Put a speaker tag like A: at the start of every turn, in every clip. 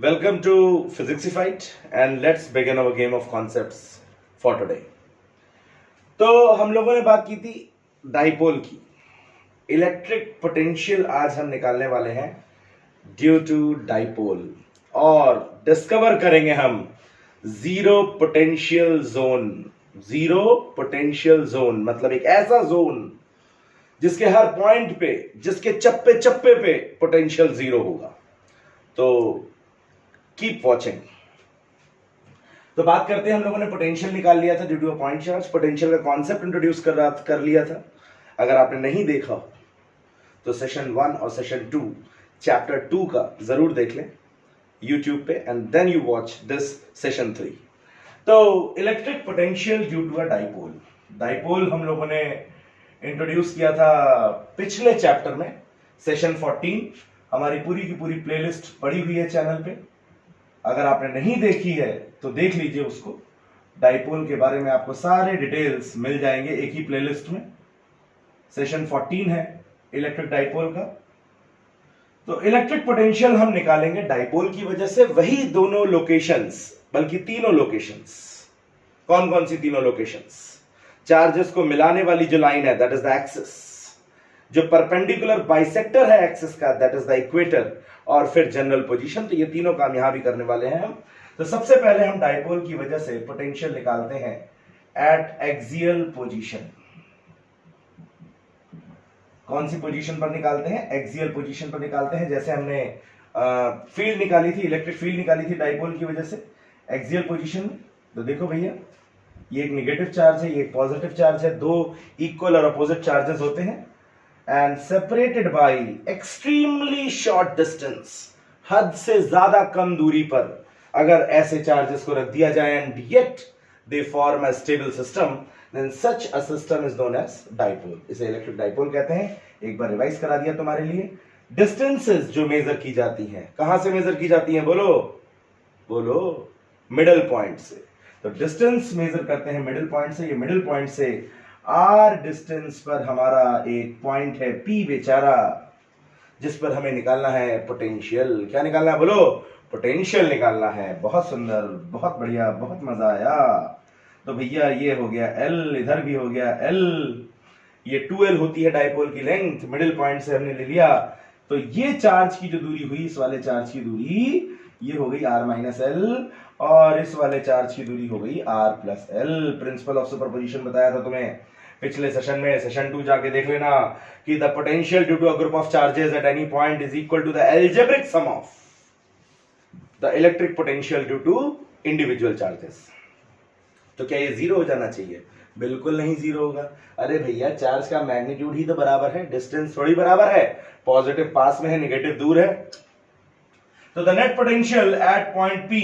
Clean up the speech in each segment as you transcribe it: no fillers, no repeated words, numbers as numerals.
A: Welcome to Physicsify and let's begin our game of concepts for today. तो हम लोगों ने बात की थी डाइपोल की. इलेक्ट्रिक पोटेंशियल आज हम निकालने वाले हैं ड्यू टू डाइपोल और डिस्कवर करेंगे हम zero potential zone. Zero potential zone मतलब एक ऐसा जोन जिसके हर पॉइंट पे, जिसके चप्पे चप्पे पे पोटेंशियल जीरो होगा. तो कीप वॉचिंग. तो बात करते हैं, हम लोगों ने पोटेंशियल निकाल लिया था due to a point charge. Potential का कॉन्सेप्ट इंट्रोड्यूस कर लिया था. अगर आपने नहीं देखा तो सेशन 1 और सेशन 2 चैप्टर 2 का जरूर देख लें यूट्यूब पे and then you watch this session 3. तो electric potential due to a dipole. Dipole हम लोगों ने इंट्रोड्यूस किया था पिछले चैप्टर में, सेशन 14. हमारी पूरी की पूरी प्लेलिस्ट पड़ी हुई है चैनल पे. अगर आपने नहीं देखी है तो देख लीजिए उसको. डाइपोल के बारे में आपको सारे डिटेल्स मिल जाएंगे एक ही प्लेलिस्ट में. सेशन 14 है इलेक्ट्रिक डाइपोल का. तो इलेक्ट्रिक पोटेंशियल हम निकालेंगे डाइपोल की वजह से वही दोनों लोकेशंस, बल्कि तीनों लोकेशंस. कौन कौन सी तीनों लोकेशंस? चार्जेस को मिलाने वाली जो लाइन है दैट इज द एक्सिस, जो परपेंडिकुलर बाइसेक्टर है एक्सिस का दैट इज द इक्वेटर, और फिर जनरल पोजीशन. तो ये तीनों काम यहां भी करने वाले हैं हम. तो सबसे पहले हम डाइपोल की वजह से पोटेंशियल निकालते हैं एट एक्सियल पोजीशन. कौन सी पोजीशन पर निकालते हैं? एक्सियल पोजीशन पर निकालते हैं. जैसे हमने फील्ड निकाली थी, इलेक्ट्रिक फील्ड निकाली थी डाइपोल की वजह से एक्सियल पोजीशन में. तो देखो भैया, ये एक नेगेटिव चार्ज है, ये एक पॉजिटिव चार्ज है. दो इक्वल और अपोजिट चार्जेस होते हैं and separated by extremely short distance. हद से ज्यादा कम दूरी पर अगर ऐसे चार्जेस को रख दिया जाए and yet they form a stable system, then such a system is known as dipole. इसे इलेक्ट्रिक डाइपोल कहते हैं. एक बार रिवाइज करा दिया तुम्हारे लिए. डिस्टेंसेस जो मेजर की जाती हैं, कहां से मेजर की जाती हैं? बोलो बोलो. मिडिल पॉइंट से. तो डिस्टेंस मेजर करते हैं मिडिल पॉइंट से. ये मिडिल पॉइंट से आर डिस्टेंस पर हमारा एक पॉइंट है पी बेचारा, जिस पर हमें निकालना है पोटेंशियल. क्या निकालना है? बोलो. पोटेंशियल निकालना है. बहुत सुंदर, बहुत बढ़िया, बहुत मजा आया. तो भैया ये हो गया एल, इधर भी हो गया एल. ये 2l होती है डाइपोल की लेंथ. मिडिल पॉइंट से हमने ले लिया. तो ये चार्ज की जो दूरी हुई, इस वाले चार्ज की दूरी ये हो गई r माइनस एल, और इस वाले चार्ज की दूरी हो गई r plus L. Principal of superposition बताया था तुम्हें पिछले सेशन में. सेशन 2 जाके देख लेना कि the potential due to a group of charges at any point is equal to the algebraic sum of the electric potential due to individual charges. तो क्या ये जीरो हो जाना चाहिए? बिल्कुल नहीं जीरो होगा. अरे भैया, चार्ज का मैग्नीट्यूड ही तो बराबर है, डिस्टेंस थोड़ी बराबर है. पॉजिटिव पास में है, नेगेटिव दूर है. तो the net potential at point P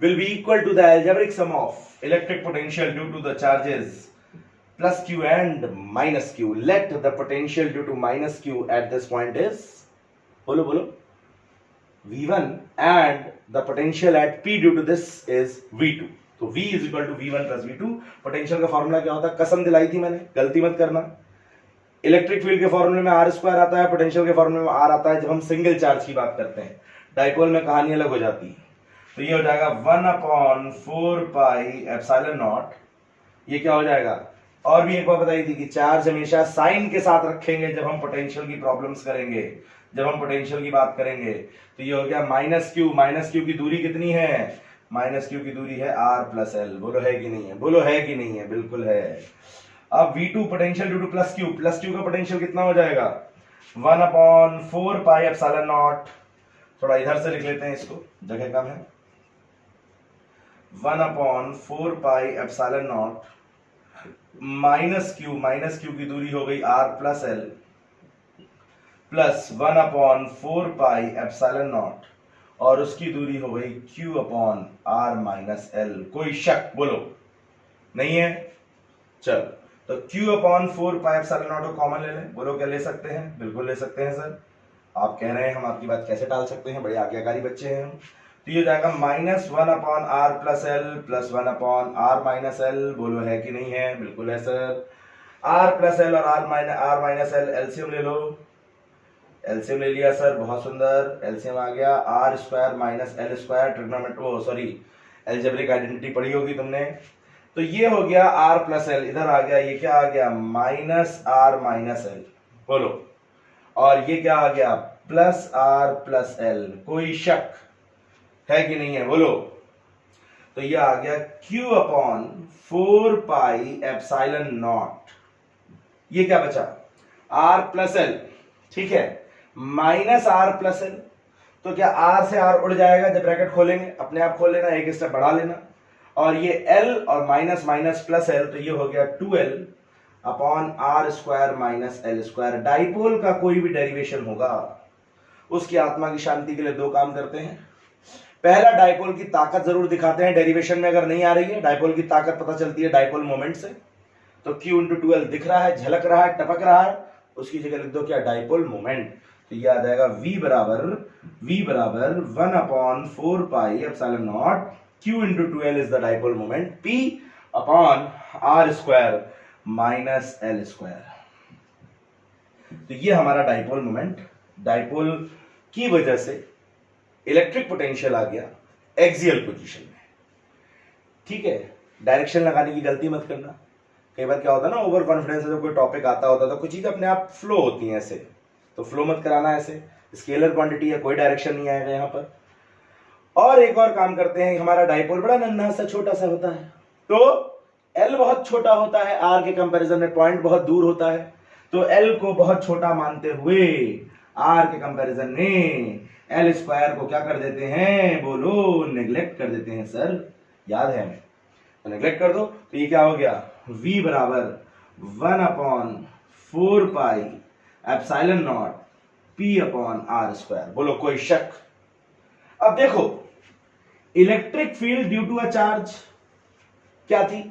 A: will be equal to the algebraic sum of electric potential due to the charges plus Q and minus Q. Let the potential due to minus Q at this point is, bolo bolo, V1, and the potential at P due to this is V2. तो V is equal to V1 plus V2. Potential का formula क्या होता है? कसम दिलाई थी मैंने, गलती मत करना. इलेक्ट्रिक फील्ड के फॉर्मूले में आर स्क्वायर आता है, पोटेंशियल के फॉर्मूले में आर आता है जब हम सिंगल चार्ज की बात करते हैं. डाइपोल में कहानी अलग हो जाती है. तो ये हो जाएगा 1/4 पाई एप्सिलॉन नॉट. ये क्या हो जाएगा? और भी एक बार बताई थी कि चार्ज हमेशा साइन के साथ रखेंगे जब हम पोटेंशियल की प्रॉब्लम्स करेंगे, जब हम पोटेंशियल की बात करेंगे. तो ये हो गया माइनस क्यू. माइनस क्यू की दूरी कितनी है? माइनस क्यू की दूरी है r प्लस एल. बोलो है कि नहीं है? बोलो है कि नहीं है? बिल्कुल है. अब V2 potential due two plus Q का पोटेंशियल कितना हो जाएगा? 1/4 पाई एप्सिलॉन नॉट. थोड़ा इधर से लिख लेते हैं इसको, जगह कम है. 1/4 pi epsilon naught minus Q की दूरी हो गई r plus L, plus 1/4 pi epsilon not, और उसकी दूरी हो गई q upon r minus L. कोई शक? बोलो नहीं है? चल, तो q upon 4 pi epsilon not को कॉमन ले लें. बोलो क्या ले सकते हैं? बिल्कुल ले सकते हैं सर. आप कह रहे हैं हम आपकी बात कैसे टाल सकते हैं, बड़े आज्ञाकारी बच्चे हैं हम. तो ये हो जाएगा -1/r plus L plus 1/r minus L. बोलो है कि नहीं है? बिल्कुल है सर. r प्लस एल और r माइनस एल एलसीएम ले लो. एलसीएम ले लिया सर, बहुत सुंदर, एलसीएम आ गया R square minus L square, trigonometry sorry algebraic identity पढ़ी होगी तुमने। तो ये हो गया आर प्लस एल, इधर आ गया, ये क्या आ गया माइनस आर माइनस एल, बोलो, और ये क्या आ गया प्लस आर प्लस एल, कोई शक है कि नहीं है, बोलो। तो ये आ गया Q upon 4 pi epsilon not, ये क्या बचा R प्लस एल, ठीक है, माइनस R प्लस एल। तो क्या R से R उड़ जाएगा, जब ब्रैकेट खोलेंगे अपने आप खोल लेना, एक स्टेप बढ़ा लेना, और ये L और माइनस माइनस प्लस L, तो ये हो गया 2L upon R square minus L square. Dipole का कोई भी डेरिवेशन होगा, उसकी आत्मा की शांति के लिए दो काम करते हैं। पहला, डाइपोल की ताकत जरूर दिखाते हैं, डेरिवेशन में अगर नहीं आ रही है, डाइपोल की ताकत पता चलती है डाइपोल मोमेंट से। तो Q इंटू 2L दिख रहा है, झलक रहा है, टपक रहा है, उसकी जगह लिख दो क्या डाइपोल मोमेंट। तो ये आ जाएगा V बराबर 1 upon 4 pi epsilon naught Q into 2L is the dipole moment, P upon R square minus L square. तो ये हमारा डाइपोल मोमेंट, डाइपोल की वजह से इलेक्ट्रिक पोटेंशियल आ गया एक्सियल पोजीशन में, ठीक है। डायरेक्शन लगाने की गलती मत करना, कई बार क्या होता है ना, ओवर कॉन्फिडेंस से जब कोई टॉपिक आता होता है तो कुछ चीजें अपने आप फ्लो होती हैं ऐसे, तो फ्लो मत कराना ऐसे, स्केलर क्वांटिटी है, कोई डायरेक्शन नहीं आएगा यहाँ पर। और एक और काम करते हैं, हमारा डाइपोल बड़ा नन्हा सा छोटा सा होता है, तो L बहुत छोटा होता है, R के कंपैरिजन में पॉइंट बहुत दूर होता है, तो L को बहुत छोटा मानते हुए R के कंपैरिजन में L स्क्वायर को क्या कर देते हैं, बोलो, नेग्लेक्ट कर देते हैं सर, याद है हमें, तो नेग्लेक्ट कर दो। तो ये क्या हो गया V बराबर 1 upon 4 pi epsilon naught P upon R square, बोलो कोई शक। अब देखो, electric field due to a charge क्या थी,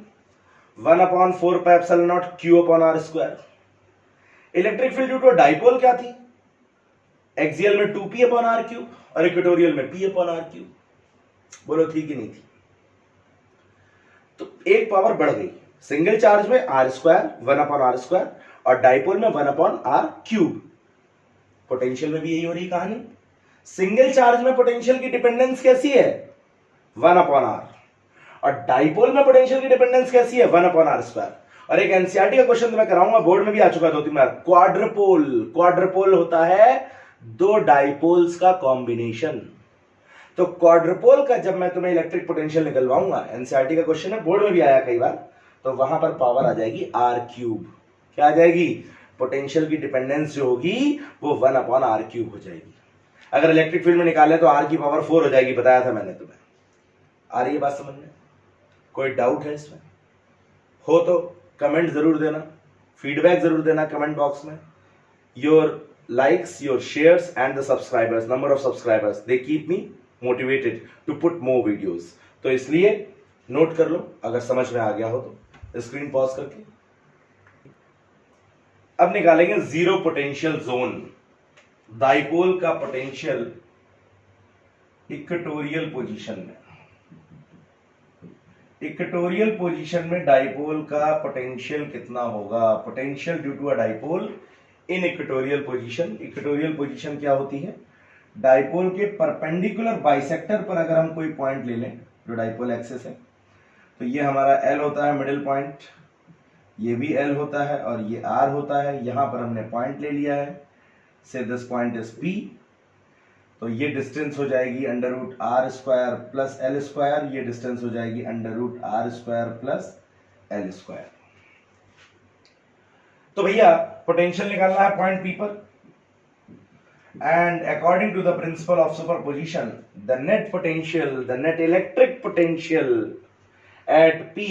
A: 1 upon 4 pi epsilon naught Q upon R square. Electric field due to a dipole क्या थी, एक्सियल में 2P अपॉन R क्यूब और इक्वेटोरियल में P अपॉन R क्यूब, बोलो थी कि नहीं थी। तो एक पावर बढ़ गई, सिंगल चार्ज में R square 1 upon R square और डाइपोल में 1 अपॉन R क्यूब। पोटेंशियल में भी यही हो रही कहानी, सिंगल चार्ज में पोटेंशियल की डिपेंडेंस कैसी है 1 अपॉन R, और डाइपोल में पोटेंशियल की डिपेंडेंस कैसी है 1 अपॉन R स्क्वायर। और एक एनसीईआरटी का क्वेश्चन मैं कराऊंगा, बोर्ड में भी आ चुका है 2-3 बार, क्वाड्रपोल। क्वाड्रपोल होता है दो डाइपोल्स का कॉम्बिनेशन। तो क्वाड्रपोल का जब मैं तुम्हें इलेक्ट्रिक पोटेंशियल निकलवाऊंगा, एनसीईआरटी का क्वेश्चन है, बोर्ड में भी आया कई बार, तो वहां पर पावर आ जाएगी R क्यूब। क्या आ जाएगी, पोटेंशियल की डिपेंडेंस जो होगी वो 1 अपॉन R क्यूब हो जाएगी। अगर इलेक्ट्रिक फील्ड में निकाले तो R की पावर 4 हो जाएगी, बताया था मैंने तुम्हें। आ रही है बात समझ में, कोई डाउट है इसमें, हो तो कमेंट जरूर देना, फीडबैक जरूर देना कमेंट बॉक्स में। Your likes, your shares and the subscribers, number of subscribers, they keep me motivated to put more videos. तो इसलिए नोट कर लो, अगर समझ में आ गया हो तो स्क्रीन पॉज करके। अब निकालेंगे जीरो पोटेंशियल जोन, डाइपोल का पोटेंशियल इक्वेटोरियल पोजीशन में। इक्वेटोरियल पोजीशन में डाइपोल का पोटेंशियल कितना होगा, potential due to a dipole in equatorial position. Equatorial position क्या होती है, डाइपोल के परपेंडिकुलर बाइसेक्टर पर अगर हम कोई पॉइंट ले लें जो डाइपोल एक्सिस है, तो ये हमारा L होता है मिडिल पॉइंट, ये भी L होता है और ये R होता है। यहां पर हमने पॉइंट ले लिया है, से दिस पॉइंट इज P, तो ये डिस्टेंस हो जाएगी under root R square plus L square, ये डिस्टेंस हो जाएगी under root R square plus L square. तो भैया पोटेंशियल निकालना है पॉइंट P पर, and according to the principle of superposition the net potential, the net electric potential at P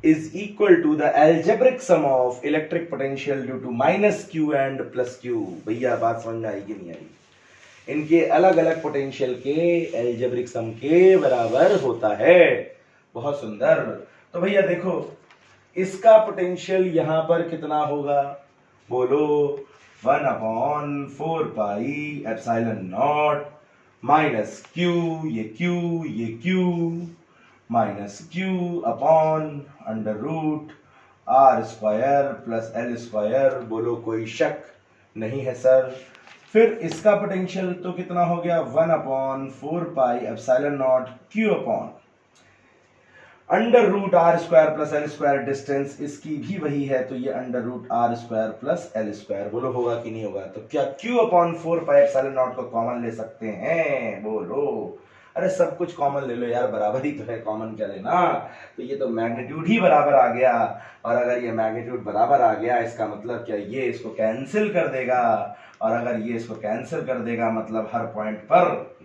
A: is equal to the algebraic sum of electric potential due to minus Q and plus Q। भैया बात समझ में आएगी नहीं आई, इनके अलग अलग potential के एल्जेब्रिक सम के बराबर होता है। बहुत सुंदर। तो भैया देखो, इसका पोटेंशियल यहां पर कितना होगा, बोलो 1 upon 4 pi epsilon naught minus Q, ये Q minus Q upon under root R square plus L square. बोलो कोई शक नहीं है सर, फिर इसका पोटेंशियल तो कितना हो गया 1/4πε0 Q upon √r² plus L² distance इसकी भी वही है, तो ये √r² प्लस L²। बोलो होगा कि नहीं होगा? तो क्या Q/4πε0 को कॉमन ले सकते हैं? बोलो। अरे सब कुछ कॉमन ले लो यार, बराबर ही तो है, कॉमन क्या लेना। तो ये तो मैग्नीट्यूड ही बराबर आ गया, और अगर ये मैग्नीट्यूड बराबर आ गया इसका मतलब क्या, ये इसको कैंसिल कर देगा, और अगर ये इसको कैंसिल कर देगा मतलब हर पॉइंट पर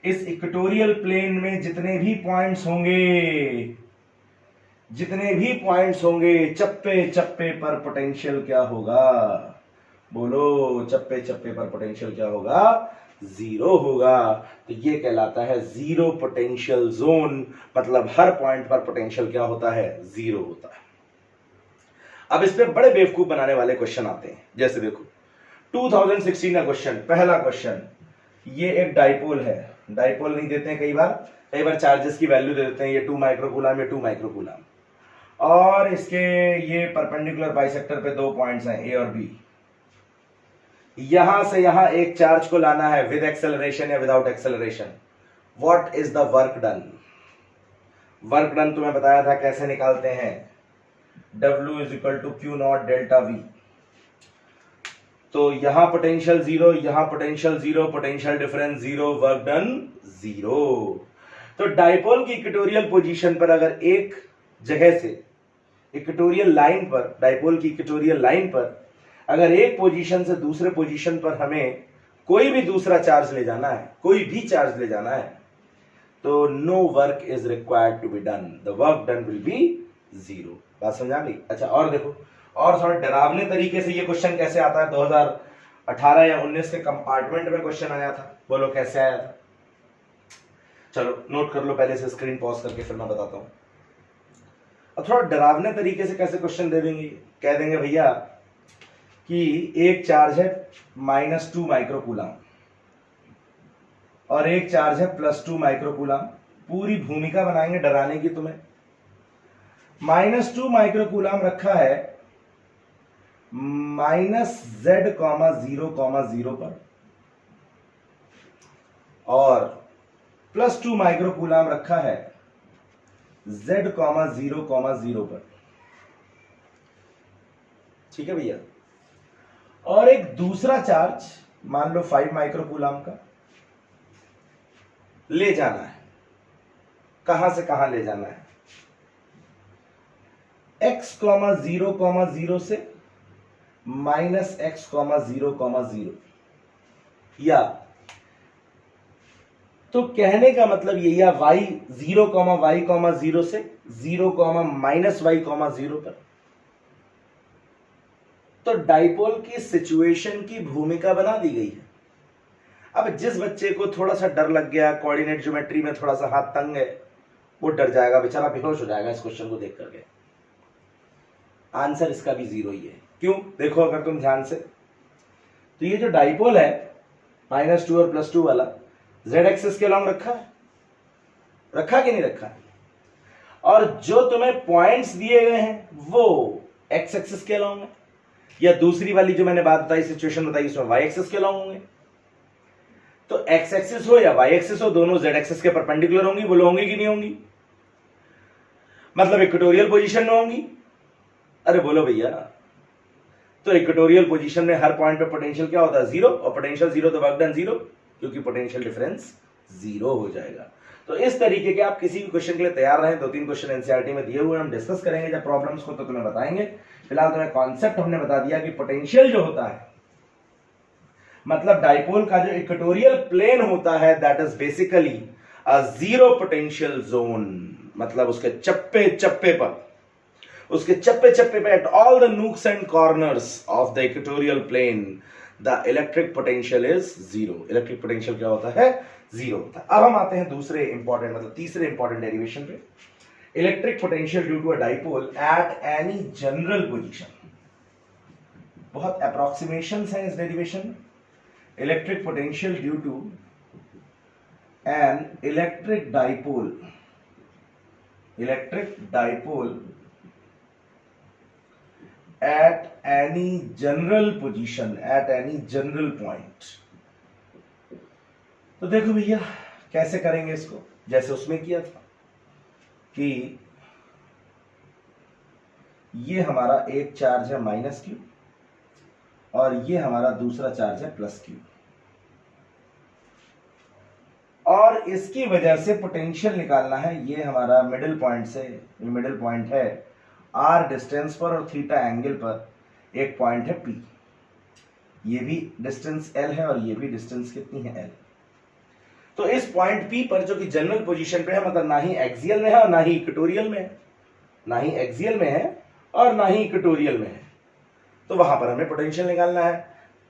A: इस इक्वेटोरियल प्लेन में जितने भी पॉइंट्स होंगे चप्पे चप्पे पर पोटेंशियल क्या होगा? बोलो, चप्पे चप्पे पर पोटेंशियल क्या होगा? 0 होगा। तो ये कहलाता है जीरो पोटेंशियल जोन, मतलब हर पॉइंट पर पोटेंशियल क्या होता है? 0 होता है। अब इस पे बड़े बेवकूफ बनाने वाले क्वेश्चन आते हैं, जैसे देखो 2016 का क्वेश्चन, पहला क्वेश्चन, ये एक डाइपोल है, डाइपोल नहीं देते हैं कई बार चार्जेस की वैल्यू दे देते हैं, ये 2 माइक्रोकूलम या 2 माइक्रोकूलम, और इसके ये परपेंडिकुलर बाइसेक्टर पे 2 पॉइंट्स हैं ए और बी। यहां से यहां एक चार्ज को लाना है विद एक्सेलरेशन या without acceleration. What is the work done? Work done तुम्हें बताया था कैसे निकालते हैं, W = Q0 डेल्टा V। तो यहां पोटेंशियल 0, यहां potential 0, potential difference 0, work done 0। तो डाइपोल की इक्वेटोरियल पोजीशन पर अगर एक जगह से इक्वेटोरियल लाइन पर, डाइपोल की इक्वेटोरियल लाइन पर अगर एक पोजीशन से दूसरे पोजीशन पर हमें कोई भी दूसरा चार्ज ले जाना है, कोई भी चार्ज ले जाना है, तो no work is required to be done, the work done will be 0। बात समझा गई? अच्छा, और देखो, और थोड़ा डरावने तरीके से ये क्वेश्चन कैसे आता है, 2018 या 19 के कंपार्टमेंट में क्वेश्चन आया था। बोलो कैसे आया था? चलो नोट कर लो पहले से, स्क्रीन पॉज करके फिर मैं बताता हूं। अब थोड़ा डरावने तरीके से कैसे क्वेश्चन दे देंगे, कह देंगे भैया कि एक चार्ज है -2 माइक्रोकूलम और एक चार्ज है +2 माइक्रोकूलम। पूरी भूमिका बनाएंगे डराने की तुम्हें। -2 माइक्रोकूलम रखा है -z,0,0 पर, और +2 माइक्रोकूलम रखा है z,0,0 पर। ठीक है भैया? और एक दूसरा चार्ज मान लो 5 माइक्रोकूलम का ले जाना है। कहां से कहां ले जाना है? x, 0,0 से -x,0,0, या तो कहने का मतलब ये, या y 0,y,0 से 0,-y,0 पर। तो डाइपोल की सिचुएशन की भूमिका बना दी गई है। अब जिस बच्चे को थोड़ा सा डर लग गया, कोऑर्डिनेट ज्योमेट्री में थोड़ा सा हाथ तंग है, वो डर जाएगा बेचारा, बेहोश हो जाएगा इस क्वेश्चन को देख करके। आंसर इसका भी 0 ही है। क्यों? देखो अगर तुम ध्यान से, तो ये जो डाइपोल है -2 और +2 वाला, z एक्सिस के लॉन्ग रखा है, रखा कि नहीं रखा? और जो तुम्हें पॉइंट्स दिए गए हैं वो x एक्सिस के लॉन्ग है, या दूसरी वाली जो मैंने बात बताई, सिचुएशन बताई, इसमें y एक्सिस के लॉन्ग होंगे। तो x एक्सिस हो या y एक्सिस हो, दोनों z एक्सिस के परपेंडिकुलर होंगी। बोलो होंगी कि नहीं होंगी? मतलब इक्वेटोरियल पोजीशन में होंगी। अरे बोलो भैया। तो इक्वेटोरियल पोजीशन में हर पॉइंट पे पोटेंशियल क्या होता है? 0, और पोटेंशियल 0 तो वर्क डन 0, क्योंकि पोटेंशियल डिफरेंस 0 हो जाएगा। तो इस तरीके के आप किसी भी क्वेश्चन के लिए तैयार रहें। 2-3 क्वेश्चन एनसीईआरटी में दिए हुए, हम डिस्कस करेंगे जब प्रॉब्लम्स को, तो तुम्हें बताएंगे। फिलहाल तुम्हें कॉन्सेप्ट हमने बता दिया कि पोटेंशियल जो होता है, मतलब डाइपोल का जो इक्वेटोरियल प्लेन होता है, that is basically a zero potential zone. मतलब उसके चप्पे चप्पे पर, at all the nooks and corners of the equatorial plane, the electric potential is 0। Electric potential क्या होता है? 0 होता है। अब हम आते हैं दूसरे इंपॉर्टेंट, मतलब तीसरे इंपॉर्टेंट डेरिवेशन पे। Electric potential due to a dipole at any general position. बहुत अप्रोक्सीमेशंस हैं इस डेरिवेशन में। Electric potential due to an electric dipole at any general position, at any general point। तो देखो भैया कैसे करेंगे इसको, जैसे उसमें किया था कि ये हमारा एक चार्ज है माइनस क्यू और ये हमारा दूसरा चार्ज है प्लस क्यू, और इसकी वजह से पोटेंशियल निकालना है। ये हमारा मिडिल पॉइंट से, ये मिडिल पॉइंट है आर डिस्टेंस पर और थीटा एंगल पर एक पॉइंट है पी, ये भी डिस्टेंस एल है और ये भी डिस्टेंस कितनी है एल। तो इस पॉइंट पी पर जो कि जनरल पोजीशन पे है, मतलब ना ही एक्सियल में है और ना ही इक्वेटोरियल में है, ना ही एक्सियल में है और ना ही इक्वेटोरियल में है, तो वहां पर हमें पोटेंशियल निकालना है।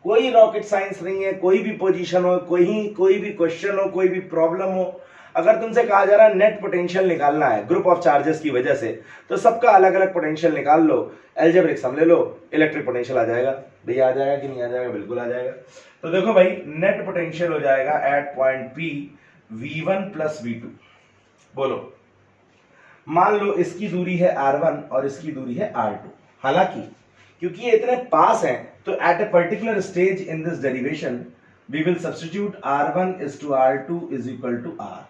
A: कोई रॉकेट साइंस नहीं है, कोई भी पोजीशन हो, कोई भी क्वेश्चन हो, कोई भी प्रॉब्लम हो, अगर तुमसे कहा जा रहा है नेट पोटेंशियल निकालना है ग्रुप ऑफ चार्जेस की वजह से, तो सबका अलग अलग पोटेंशियल निकाल लो, अलजेब्रिक सम ले लो, इलेक्ट्रिक पोटेंशियल आ जाएगा। भैया आ जाएगा कि नहीं आ जाएगा? बिल्कुल आ जाएगा। तो देखो भाई, नेट पोटेंशियल हो जाएगा eight point P V1 plus V2। बोलो, मान लो इसकी दूरी है R1 और इसकी दूरी है R2। हालांकि क्योंकि ये इतने पास हैं, तो at a particular stage in this derivation we will substitute R1 is to R2 is equal to R।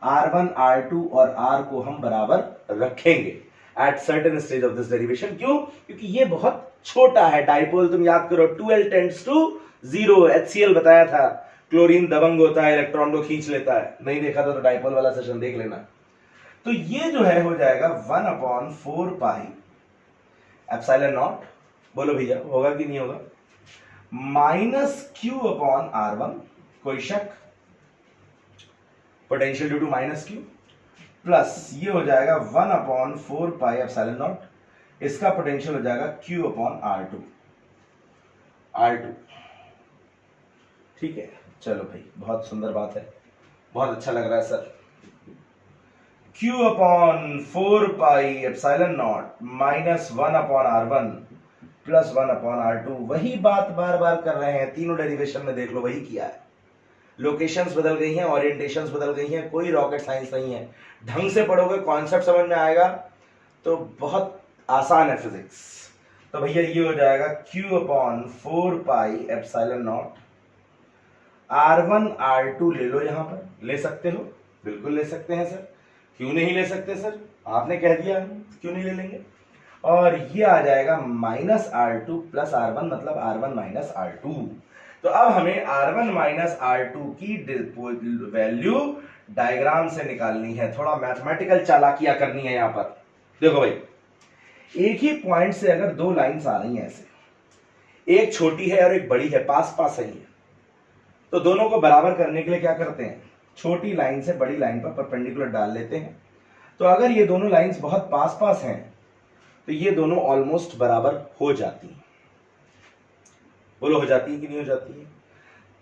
A: R1 R2 और R को हम बराबर रखेंगे at certain stage of this derivation. क्यों? क्योंकि ये बहुत छोटा है डाइपोल। तुम याद करो 2L टेंड्स टू 0, HCl बताया था, क्लोरीन दबंग होता है, इलेक्ट्रॉन को खींच लेता है। नहीं देखा तो डाइपोल वाला सेशन देख लेना। तो ये जो है हो जाएगा 1/4 पाई एप्सिलॉन नॉट, बोलो भैया होगा कि नहीं होगा, माइनस Q अपॉन R1, कोई शक, potential due to minus Q, plus ये हो जाएगा 1/4 पाई एप्सिलॉन नॉट, इसका पोटेंशियल हो जाएगा Q अपॉन R2। ठीक है, चलो भाई बहुत सुंदर बात है, बहुत अच्छा लग रहा है sir. Q upon 4 pi epsilon naught minus 1/R1 plus 1/R2, वही बात बार बार कर रहे हैं, तीनों डेरिवेशन में देख लो वही किया है। लोकेशंस बदल गई हैं, ओरिएंटेशंस बदल गई हैं, कोई रॉकेट साइंस नहीं है। ढंग से पढ़ोगे, कॉन्सेप्ट समझ में आएगा तो बहुत आसान है फिजिक्स। तो भैया ये हो जाएगा Q upon 4 pi epsilon not, R1 R2 ले लो, यहां पर ले सकते हो, बिल्कुल ले सकते हैं सर। क्यों नहीं ले सकते सर? आपने कह दिया, क्यों नहीं ले लेंगे। और ये आ जाएगा माइनस R2 प्लस R1, मतलब R1 माइनस R2। तो अब हमें R1 माइनस R2 की वैल्यू डायग्राम से निकालनी है, थोड़ा मैथमेटिकल चालाकियां करनी है यहां पर। देखो भाई, एक ही पॉइंट से अगर दो लाइंस आ रही हैं ऐसे, एक छोटी है और एक बड़ी है, पास पास है, तो दोनों को बराबर करने के लिए क्या करते हैं, छोटी लाइन से बड़ी लाइन पर परपेंडिकुलर डाल लेते हैं। तो अगर ये दोनों लाइंस बहुत पास पास हैं तो ये दोनों ऑलमोस्ट बराबर हो जाती हैं। बोलो हो जाती है कि नहीं हो जाती है?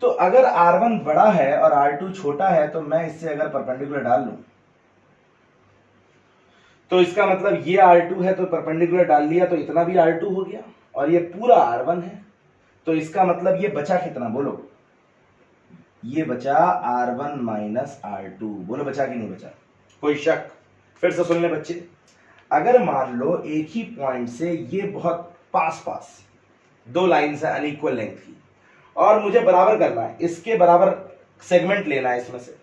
A: तो अगर R1 बड़ा है और R2 छोटा है, तो मैं इससे अगर परपेंडिकुलर डाल लूं तो इसका मतलब ये R2 है तो परपेंडिकुलर डाल लिया तो इतना भी R2 हो गया, और ये पूरा R1 है, तो इसका मतलब ये बचा कितना, बोलो, ये बचा R1 माइनस R2। बोलो बचा कि नहीं बचा? कोई शक? फिर से सुन ले बच्चे, अगर मान लो एक ही पॉइंट से ये बहुत पास पास दो लाइंस है अनइक्वल लेंथ की, और मुझे बराबर करना है, इसके बराबर सेगमेंट लेना है इसमें से,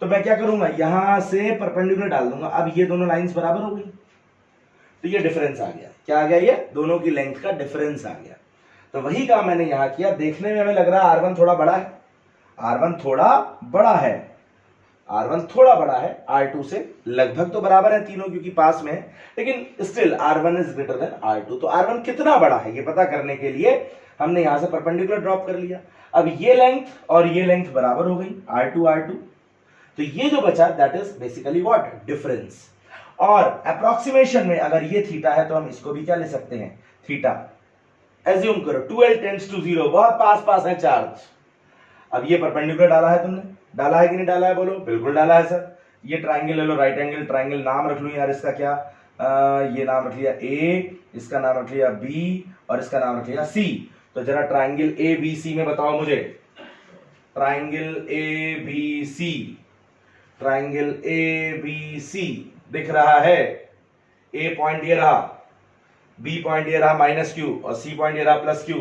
A: तो मैं क्या करूंगा, यहां से परपेंडिकुलर डाल दूंगा। अब ये दोनों लाइंस बराबर हो गई, तो ये डिफरेंस आ गया। क्या आ गया? ये दोनों की लेंथ का डिफरेंस आ गया। तो वही काम मैंने यहां किया। देखने में हमें लग रहा है R1 थोड़ा बड़ा है, R1 थोड़ा बड़ा है, R1 थोड़ा बड़ा है, R2 से लगभग तो बराबर है तीनों क्योंकि पास में है, लेकिन still R1 is greater than R2। तो R1 कितना बड़ा है ये पता करने के लिए हमने यहां से परपेंडिकुलर ड्रॉप कर लिया। अब ये लेंथ और ये लेंथ बराबर हो गई, R2। तो ये जो बचा that is basically what, difference. और अप्रोक्सीमेशन में अगर ये थीटा है तो हम इसको भी क्या ले सकते हैं, थीटा। एज्यूम करो 2L टेंड्स टू 0, बहुत पास पास है चार्ज। अब ये परपेंडिकुलर डाला है, तुमने डाला है कि नहीं डाला है? बोलो बिल्कुल डाला है सर। ये ट्राइंगल ले लो, राइट एंगल ट्राइंगल, नाम रख लूं यार इसका क्या, ये नाम रख लिया A, इसका नाम रख लिया B और इसका नाम रख लिया C। तो जरा ट्राइंगल ABC में बताओ मुझे, ट्राइंगल ABC, ट्राइंगल ABC दिख रहा है? A पॉइंट ये रहा, बी पॉइंट ये रहा माइनस क्यू और सी पॉइंट ये रहा प्लस क्यू,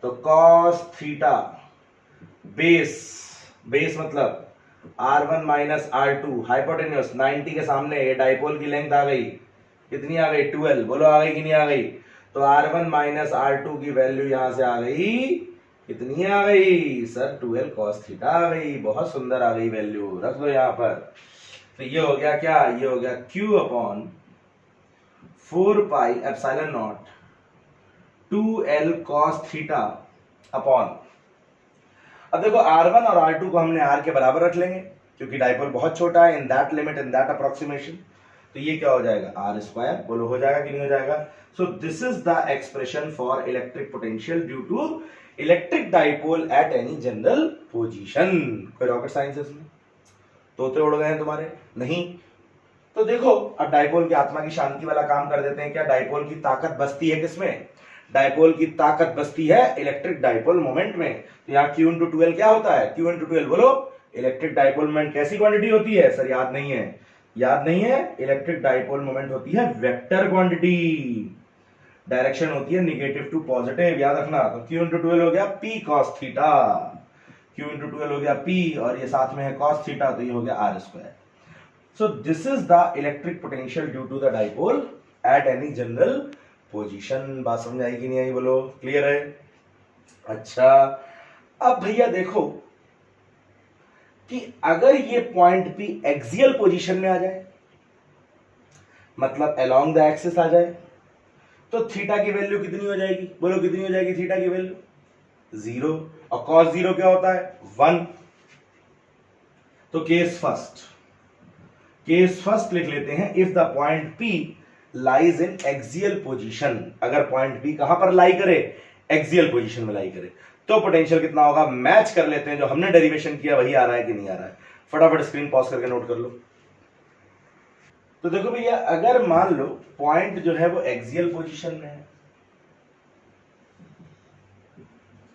A: तो कॉस थीटा बेस, बेस मतलब R1 माइनस R2 हाइपोटेन्यूस 90 के सामने ये डाइपोल की लेंथ आ गई, कितनी आ गई 12, बोलो आ गई कि नहीं आ गई, तो R1 माइनस R2 की वैल्यू यहां से आ गई, कितनी आ गई सर 12 cos थीटा आ गई, बहुत सुंदर आ गई वैल्यू, रख दो यहां पर। तो ये हो गया क्या, ये हो गया Q upon 4 pi epsilon not 2L cos theta upon, अब देखो R1 और R2 को हमने R के बराबर रख लेंगे क्योंकि डाइपोल बहुत छोटा है, in that limit in that approximation, तो ये क्या हो जाएगा R स्क्वायर, बोलो हो जाएगा कि नहीं हो जाएगा। So this is the expression for electric potential due to electric dipole at any general position. कोई रॉकेट साइंस है इसमें, तोते उड़ गए हैं तुम्हारे, नहीं। तो देखो अब डाइपोल की आत्मा की शांति वाला काम कर देते हैं क्या, डाइपोल की ताकत बसती है किसमें, डाइपोल की ताकत बसती है इलेक्ट्रिक डाइपोल मोमेंट में। तो यहाँ Q इंटू 12 क्या होता है, Q इंटू 12 बोलो, इलेक्ट्रिक डाइपोल मोमेंट कैसी क्वांटिटी होती है सर, याद नहीं है, याद नहीं है, इलेक्ट्रिक डाइपोल मोमेंट होती है वेक्टर क्वांटिटी, डायरेक्शन होती है नेगेटिव टू पॉजिटिव, याद रखना। तो Q इंटू 12 हो गया P cos theta, Q into 12 हो गया P और ये साथ में है cos थीटा, तो ये हो गया R square. So this is the electric potential due to the dipole at any general position. बात समझ आई कि नहीं आई, बोलो क्लियर है। अच्छा अब भैया देखो कि अगर ये पॉइंट P एक्सियल पोजीशन में आ जाए, मतलब अलोंग द एक्सिस आ जाए, तो थीटा की वैल्यू कितनी हो जाएगी, बोलो कितनी हो जाएगी थीटा की वैल्यू, 0, और cos 0 क्या होता है 1। तो केस फर्स्ट लिख लेते हैं, if the point P lies in axial position, अगर पॉइंट P कहां पर लाई करे, एक्सियल पोजीशन में लाई करे, तो पोटेंशियल कितना होगा, मैच कर लेते हैं, जो हमने डेरिवेशन किया वही आ रहा है कि नहीं आ रहा है, फटाफट स्क्रीन पॉज करके नोट कर लो। तो देखो भैया अगर मान लो पॉइंट जो है वो एक्सियल पोजीशन में है,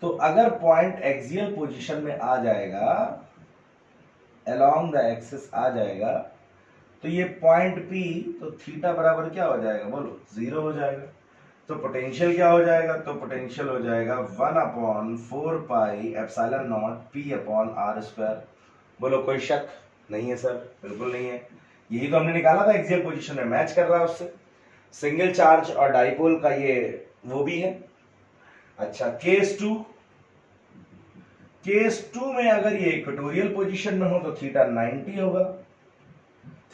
A: तो अगर पॉइंट एक्सियल पोजीशन में आ जाएगा, अलोंग द एक्सिस आ जाएगा, तो ये पॉइंट P, तो थीटा बराबर क्या हो जाएगा, बोलो 0 हो जाएगा। तो पोटेंशियल क्या हो जाएगा, तो पोटेंशियल हो जाएगा 1 upon 4 pi epsilon naught P upon R square. बोलो कोई शक नहीं है सर, बिल्कुल नहीं है, यही तो हमने निकाला था, एक्सियल पोजीशन में मैच कर रहा है उससे, सिंगल चार्ज और डाइपोल का ये वो भी है। अच्छा केस 2 में अगर ये इक्वेटोरियल पोजीशन में हो तो थीटा 90 होगा,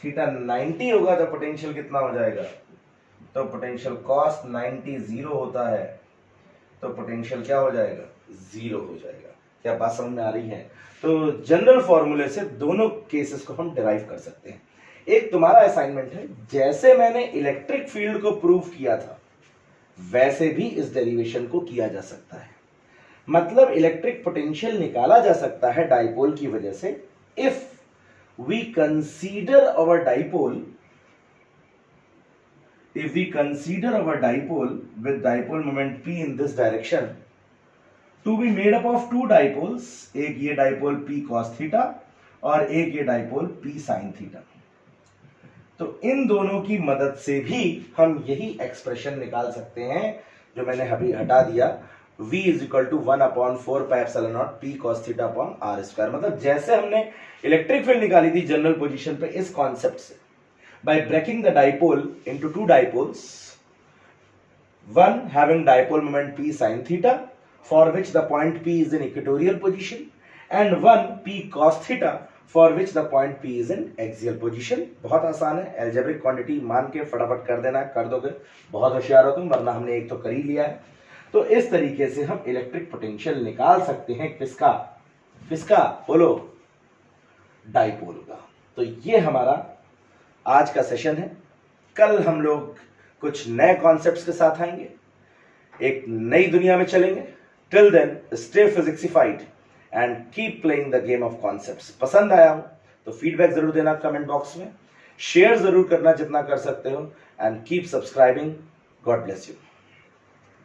A: थीटा 90 होगा तो पोटेंशियल कितना हो जाएगा, तो पोटेंशियल cos 90 0 होता है, तो पोटेंशियल क्या हो जाएगा 0 हो जाएगा। क्या बात समझ में आ रही है। तो जनरल फॉर्मूले से दोनों केसेस को हम डिराइव कर सकते हैं। एक तुम्हारा असाइनमेंट है, जैसे मैंने इलेक्ट्रिक फील्ड को प्रूव किया था वैसे भी इस डेरिवेशन को किया जा सकता है, मतलब इलेक्ट्रिक पोटेंशियल निकाला जा सकता है डाइपोल की वजह से, if we consider our dipole with dipole moment P in this direction to be made up of two dipoles, एक ये डाइपोल P cos थीटा और एक ये डाइपोल P sin थीटा, तो इन दोनों की मदद से भी हम यही एक्सप्रेशन निकाल सकते हैं जो मैंने अभी हटा दिया, V is equal to 1 upon 4 pi epsilon naught P cos theta upon R square. मतलब जैसे हमने इलेक्ट्रिक फील्ड निकाली थी जनरल पोजीशन पे इस कॉन्सेप्ट से, by breaking the dipole into two dipoles, one having dipole moment P sin theta for which the point P is in equatorial position, and one P cos theta for which the point P is in axial position. बहुत आसान है, algebraic quantity मान के फटाफट कर देना, कर दोगे बहुत होशियार हो तुम, वरना हमने एक तो कर ही लिया है। तो इस तरीके से हम इलेक्ट्रिक पोटेंशियल निकाल सकते हैं, किसका बोलो, डाइपोल का। तो ये हमारा आज का सेशन है, कल हम लोग कुछ नए कॉन्सेप्ट्स के साथ आएंगे, एक नई दुनिया में चलेंगे। Till then stay physicsified and keep playing the game of concepts. पसंद आया हो तो फीडबैक जरूर देना कमेंट बॉक्स में, शेयर जरूर करना जितना कर सकते हो, and keep subscribing. God bless you.